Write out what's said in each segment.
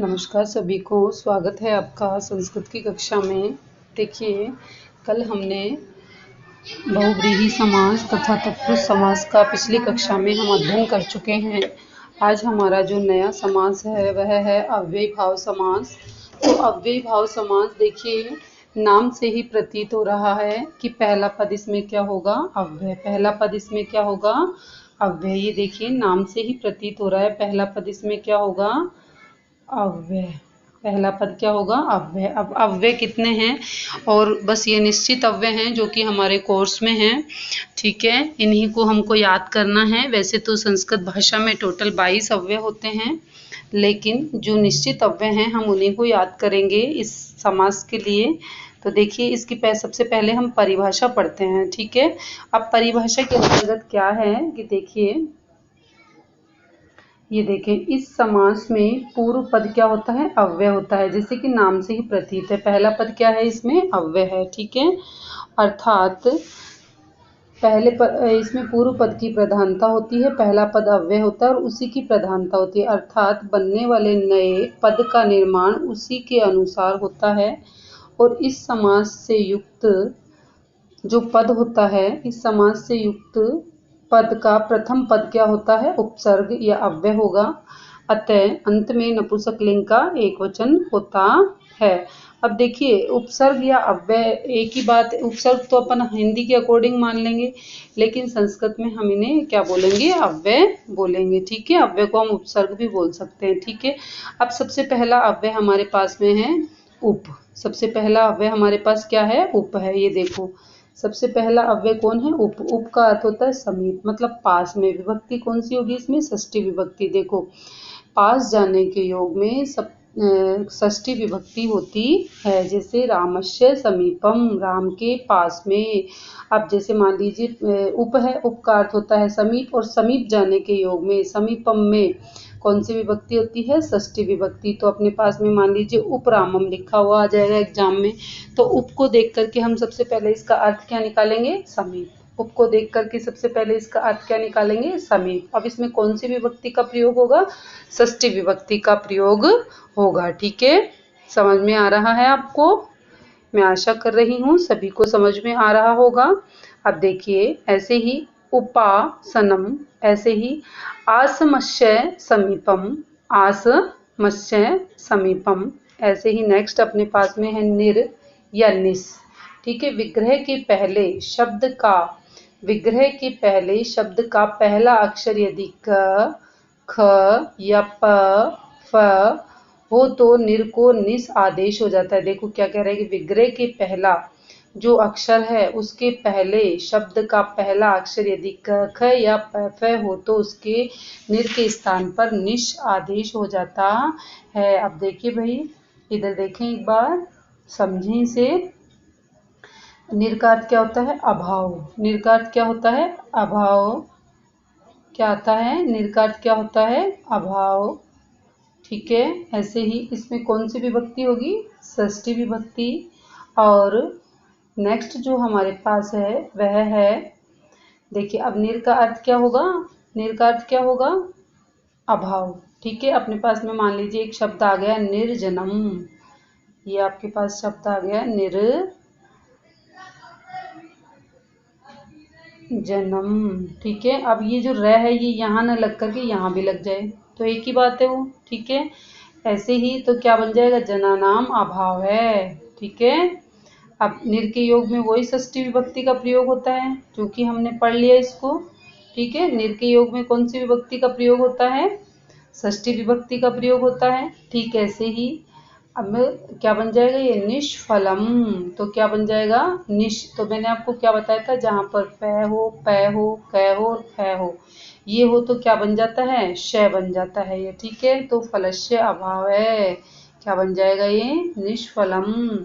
नमस्कार सभी को, स्वागत है आपका संस्कृत की कक्षा में। देखिए, कल हमने बहुव्रीहि समास तथा तत्पुरुष समास का पिछली कक्षा में हम अध्ययन कर चुके हैं। आज हमारा जो नया समास है वह है अव्ययी भाव समास। तो अव्ययी भाव समास देखिए, नाम से ही प्रतीत हो रहा है कि पहला पद इसमें क्या होगा, अव्यय। पहला पद इसमें क्या होगा, अव्यय। ये देखिए, नाम से ही प्रतीत हो रहा है पहला पद इसमें क्या होगा, अव्यय। पहला पद क्या होगा, अव्यय। अब अव्यय कितने हैं, और बस ये निश्चित अव्यय हैं जो कि हमारे कोर्स में हैं, ठीक है। इन्हीं को हमको याद करना है। वैसे तो संस्कृत भाषा में टोटल 22 अव्यय होते हैं, लेकिन जो निश्चित अव्यय हैं हम उन्हीं को याद करेंगे इस समास के लिए। तो देखिए, इसकी सबसे पहले हम परिभाषा पढ़ते हैं, ठीक है। अब परिभाषा के अंतर्गत क्या है कि देखिए, ये देखें, इस समास में पूर्व पद क्या होता है, अव्यय होता है, जैसे कि नाम से ही प्रतीत है। पहला पद क्या है, इसमें अव्यय है, ठीक है। अर्थात पहले इसमें पूर्व पद की प्रधानता होती है, पहला पद अव्यय होता है और उसी की प्रधानता होती है। अर्थात बनने वाले नए पद का निर्माण उसी के अनुसार होता है। और इस समास से युक्त जो पद होता है, इस समास से युक्त पद का प्रथम पद क्या होता है, उपसर्ग या अव्यय होगा। अतः अंत में नपुंसकलिंग का एकवचन होता है। अब देखिए, उपसर्ग या अव्यय एक ही बात है। उपसर्ग तो अपन हिंदी के अकॉर्डिंग मान लेंगे, लेकिन संस्कृत में हम इन्हें क्या बोलेंगे, अव्यय बोलेंगे, ठीक है। अव्यय को हम उपसर्ग भी बोल सकते हैं, ठीक है। अब सबसे पहला अव्यय हमारे पास में है उप। सबसे पहला अव्यय हमारे पास क्या है, उप है। ये देखो, सबसे पहला अव्यय कौन है, उप। उप का अर्थ होता है समीप, मतलब पास में। विभक्ति कौन सी होगी इसमें, षष्ठी विभक्ति। देखो, पास जाने के योग में षष्ठी विभक्ति होती है, जैसे रामस्य समीपम, राम के पास में। अब जैसे मान लीजिए उप है, उप का अर्थ होता है समीप, और समीप जाने के योग में समीपम में कौन सी विभक्ति होती है, षष्ठी विभक्ति। तो अपने पास में मान लीजिए उपरामम लिखा हुआ आ जाएगा एग्जाम में, तो उप को देख करके हम सबसे पहले इसका अर्थ क्या निकालेंगे, समीप। उप को देख करके सबसे पहले इसका अर्थ क्या निकालेंगे, समीप। अब इसमें कौन सी विभक्ति का प्रयोग होगा, षष्ठी विभक्ति का प्रयोग होगा, ठीक है। समझ में आ रहा है आपको, मैं आशा कर रही हूँ सभी को समझ में आ रहा होगा। अब देखिए, ऐसे ही उपासनम, ऐसे ही आसमस्य समीपम, आसमस्य समीपम। ऐसे ही नेक्स्ट अपने पास में है निर या निस, ठीक है। विग्रह के पहले शब्द का पहला अक्षर यदि क, ख या प, फ हो तो निर को निस आदेश हो जाता है। देखो क्या कह रहे हैं कि विग्रह के पहला जो अक्षर है उसके पहले शब्द का पहला अक्षर यदि क, ख या प, फ हो तो उसके निर के स्थान पर निश आदेश हो जाता है। अब देखिए भाई, इधर देखें एक बार, समझें इसे। निर का अर्थ क्या होता है, अभाव। निर का अर्थ क्या होता है, अभाव। क्या आता है, निर का अर्थ क्या होता है, अभाव, ठीक है। ऐसे ही इसमें कौन सी विभक्ति होगी, षष्ठी विभक्ति। और नेक्स्ट जो हमारे पास है वह है, देखिए, अब निर का अर्थ क्या होगा, निर का अर्थ क्या होगा, अभाव, ठीक है। अपने पास में मान लीजिए एक शब्द आ गया निर्जनम, ये आपके पास शब्द आ गया निर्जनम, ठीक है। अब ये जो र है ये यहाँ न लग करके यहाँ भी लग जाए तो एक ही बात है वो, ठीक है। ऐसे ही तो क्या बन जाएगा, जनानाम अभाव है, ठीक है। अब निर के योग में वही षष्ठी विभक्ति का प्रयोग होता है, क्योंकि हमने पढ़ लिया इसको, ठीक है। निर के योग में कौन सी विभक्ति का प्रयोग होता है, षष्ठी विभक्ति का प्रयोग होता है, ठीक। ऐसे ही अब क्या बन जाएगा, ये निष्फलम। तो क्या बन जाएगा, निश। तो मैंने आपको क्या बताया था, जहाँ पर प हो, क हो और फ हो, ये हो तो क्या बन जाता है, श बन जाता है ये, ठीक है। तो फलस्य अभाव है, क्या बन जाएगा ये, निष्फलम।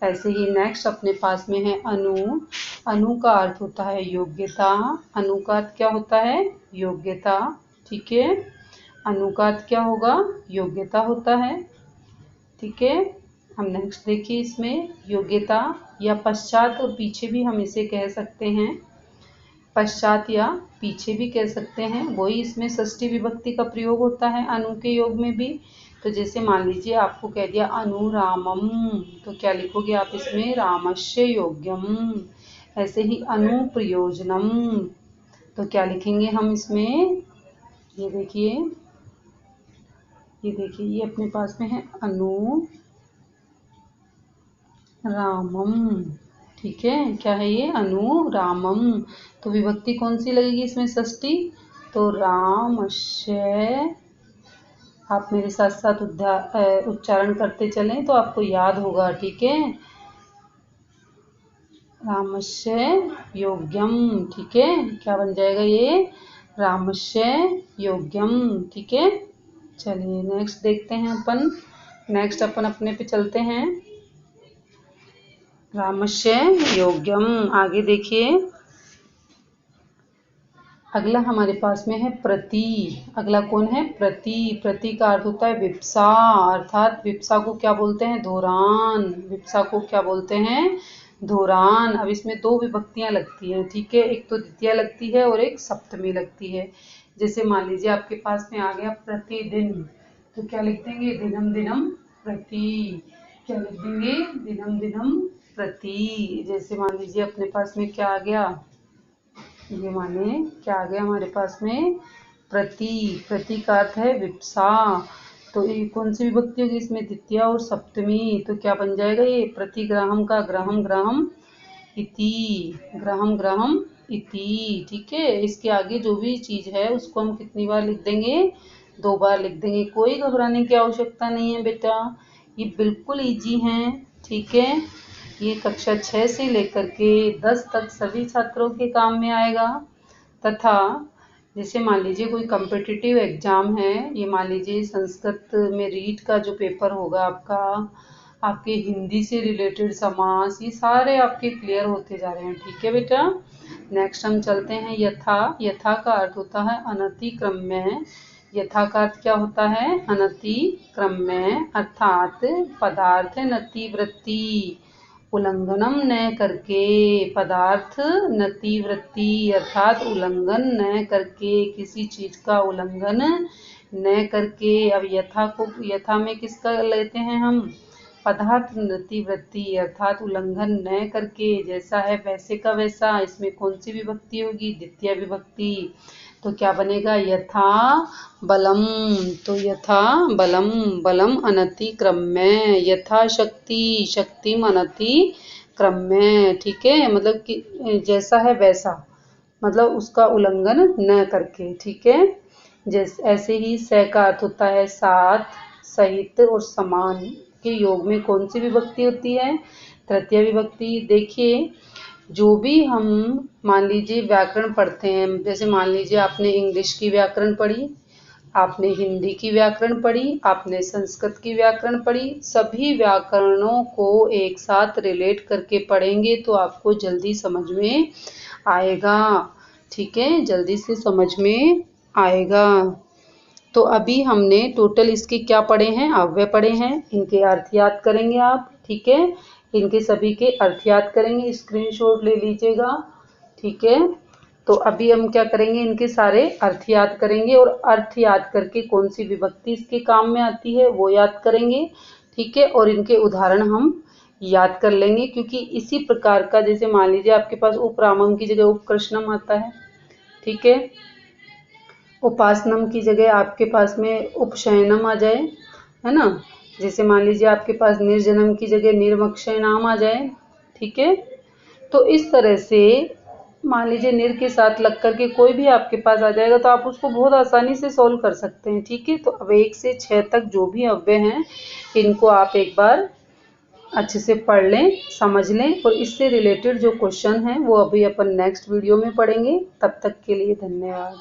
ऐसे ही नेक्स्ट अपने पास में है अनु। अनु का अर्थ होता है योग्यता। अनु का अर्थ क्या होता है, योग्यता, ठीक है। अनु का अर्थ क्या होगा, योग्यता होता है, ठीक है। हम नेक्स्ट देखिए, इसमें योग्यता या पश्चात और पीछे भी हम इसे कह सकते हैं, पश्चात या पीछे भी कह सकते हैं। वही इसमें षष्ठी विभक्ति का प्रयोग होता है अनु के योग में भी, तो जैसे मान लीजिए आपको कह दिया अनुरामम, तो क्या लिखोगे आप इसमें रामस्य योग्यम। ऐसे ही अनुप्रयोजनम, तो क्या लिखेंगे हम इसमें, ये देखिए ये अपने पास में है अनुरामम। ठीक है, क्या है ये, अनुरामम। तो विभक्ति कौन सी लगेगी इसमें, षष्ठी। तो रामस्य, आप मेरे साथ साथ उच्चारण करते चलें तो आपको याद होगा। ठीक है, रामस्य योग्यम। ठीक है, क्या बन जाएगा ये, रामस्य योग्यम। ठीक है, चलिए नेक्स्ट देखते हैं अपन। नेक्स्ट अपन अपने पे चलते हैं। रामस्य योग्यम, आगे देखिए। अगला हमारे पास में है प्रति। अगला कौन है, प्रति। प्रति का अर्थ होता है विप्सा, अर्थात विप्सा को क्या बोलते हैं, धोरान। विप्सा को क्या बोलते हैं, धोरान। अब इसमें दो विभक्तियां लगती हैं। ठीक है, एक तो द्वितीय लगती है और एक सप्तमी लगती है। जैसे मान लीजिए आपके पास में आ गया प्रतिदिन, तो क्या लिख देंगे, दिनम दिनम प्रति। क्या लिख देंगे, दिनम दिनम प्रति। जैसे मान लीजिए अपने पास में क्या आ गया, ये माने क्या आ गया हमारे पास में, प्रति। प्रति का अर्थ है विप्सा। तो ये कौन सी विभक्ति होगी इसमें, द्वितीय और सप्तमी। तो क्या बन जाएगा ये, प्रतिग्राहम का ग्राहम ग्राहम इति, ग्राहम ग्राहम इति। ठीक है, इसके आगे जो भी चीज है उसको हम कितनी बार लिख देंगे, 2 बार लिख देंगे। कोई घबराने की आवश्यकता नहीं है बेटा, ये बिल्कुल इजी है। ठीक है, ये कक्षा 6 से लेकर के 10 तक सभी छात्रों के काम में आएगा। तथा जैसे मान लीजिए कोई कॉम्पिटिटिव एग्जाम है, ये मान लीजिए संस्कृत में रीट का जो पेपर होगा आपका, आपके हिंदी से रिलेटेड समास, ये सारे आपके क्लियर होते जा रहे हैं। ठीक है बेटा, नेक्स्ट हम चलते हैं यथा। यथा का अर्थ होता है अनतिक्रम्य। यथा का अर्थ क्या होता है, अनतिक्रम्य, अर्थात पदार्थ नतिवृत्ति, उल्लंघनम न करके। पदार्थ नतिवृत्ति अर्थात उल्लंघन न करके, किसी चीज का उल्लंघन न करके। अब यथा को, यथा में किसका लेते हैं हम, पदार्थ नतिवृत्ति अर्थात उल्लंघन न करके, जैसा है वैसे का वैसा। इसमें कौन सी विभक्ति होगी, द्वितीय विभक्ति। तो क्या बनेगा, यथा बलम। तो यथा बलम, बलम अनतिक्रम्य, यथा शक्ति, शक्तिम अनतिक्रम्य। ठीक है, मतलब कि जैसा है वैसा, मतलब उसका उल्लंघन न करके। ठीक है, जैसे ऐसे ही स का अर्थ होता है साथ, सहित और समान के योग में कौन सी विभक्ति होती है, तृतीय विभक्ति। देखिए जो भी हम मान लीजिए व्याकरण पढ़ते हैं, जैसे मान लीजिए आपने इंग्लिश की व्याकरण पढ़ी, आपने हिंदी की व्याकरण पढ़ी, आपने संस्कृत की व्याकरण पढ़ी, सभी व्याकरणों को एक साथ रिलेट करके पढ़ेंगे तो आपको जल्दी समझ में आएगा। ठीक है, जल्दी से समझ में आएगा। तो अभी हमने टोटल इसके क्या पढ़े हैं, अव्यय पढ़े हैं, इनके अर्थ याद करेंगे आप। ठीक है, इनके सभी के अर्थ याद करेंगे, स्क्रीनशॉट ले लीजिएगा। ठीक है, तो अभी हम क्या करेंगे, इनके सारे अर्थ याद करेंगे और अर्थ याद करके कौन सी विभक्ति इसके काम में आती है वो याद करेंगे। ठीक है, और इनके उदाहरण हम याद कर लेंगे, क्योंकि इसी प्रकार का, जैसे मान लीजिए आपके पास उपरामम की जगह उपकृष्णम आता है। ठीक है, उपासनम की जगह आपके पास में उपशयनम आ जाए, है ना। जैसे मान लीजिए आपके पास निर्जनम की जगह निर्मक्षयनाम आ जाए। ठीक है, तो इस तरह से मान लीजिए निर के साथ लग करके कोई भी आपके पास आ जाएगा तो आप उसको बहुत आसानी से सॉल्व कर सकते हैं। ठीक है, तो अब 1 से 6 तक जो भी अव्यय हैं इनको आप एक बार अच्छे से पढ़ लें, समझ लें, और इससे रिलेटेड जो क्वेश्चन हैं वो अभी अपन नेक्स्ट वीडियो में पढ़ेंगे। तब तक के लिए धन्यवाद।